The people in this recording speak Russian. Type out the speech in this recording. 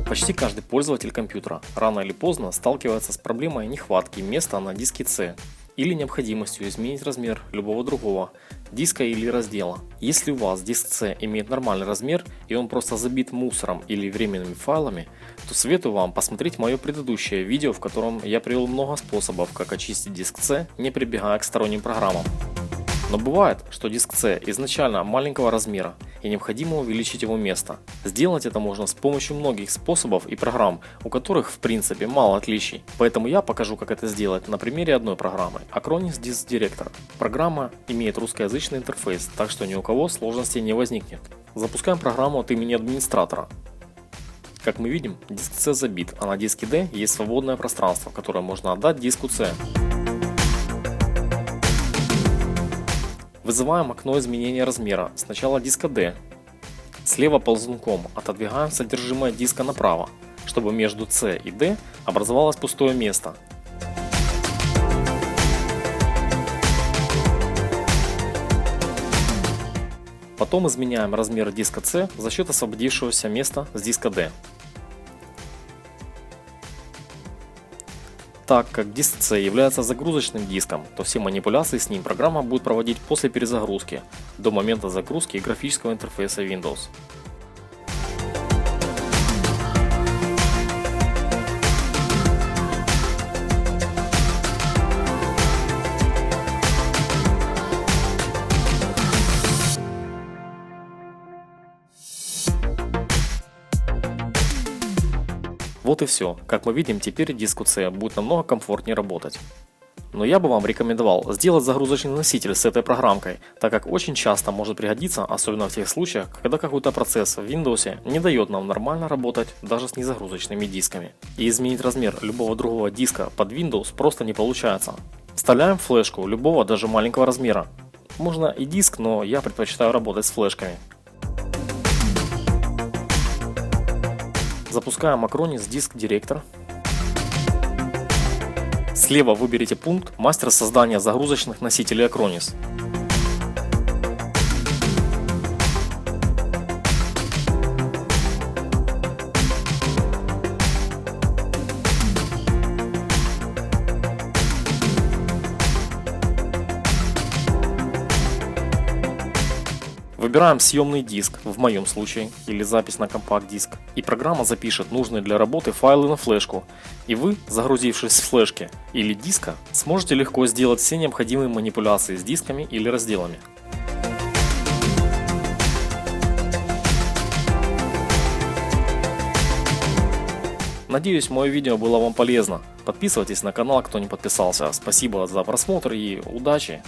Почти каждый пользователь компьютера рано или поздно сталкивается с проблемой нехватки места на диске C или необходимостью изменить размер любого другого диска или раздела. Если у вас диск C имеет нормальный размер и он просто забит мусором или временными файлами, то советую вам посмотреть мое предыдущее видео, в котором я привел много способов, как очистить диск C, не прибегая к сторонним программам. Но бывает, что диск C изначально маленького размера и необходимо увеличить его место. Сделать это можно с помощью многих способов и программ, у которых в принципе мало отличий. Поэтому я покажу, как это сделать на примере одной программы – Acronis Disk Director. Программа имеет русскоязычный интерфейс, так что ни у кого сложностей не возникнет. Запускаем программу от имени администратора. Как мы видим, диск C забит, а на диске D есть свободное пространство, которое можно отдать диску C. Вызываем окно изменения размера, сначала диска D. Слева ползунком отодвигаем содержимое диска направо, чтобы между C и D образовалось пустое место. Потом изменяем размер диска C за счет освободившегося места с диска D. Так как диск C является загрузочным диском, то все манипуляции с ним программа будет проводить после перезагрузки, до момента загрузки графического интерфейса Windows. Вот и все. Как мы видим, теперь диску C будет намного комфортнее работать. Но я бы вам рекомендовал сделать загрузочный носитель с этой программкой, так как очень часто может пригодиться, особенно в тех случаях, когда какой-то процесс в Windows не дает нам нормально работать даже с незагрузочными дисками. И изменить размер любого другого диска под Windows просто не получается. Вставляем флешку любого, даже маленького размера. Можно и диск, но я предпочитаю работать с флешками. Запускаем Acronis Disk Director. Слева выберите пункт «Мастер создания загрузочных носителей Acronis». Выбираем съемный диск, в моем случае, или запись на компакт-диск, и программа запишет нужные для работы файлы на флешку, и вы, загрузившись с флешки или диска, сможете легко сделать все необходимые манипуляции с дисками или разделами. Надеюсь, мое видео было вам полезно. Подписывайтесь на канал, кто не подписался. Спасибо за просмотр и удачи!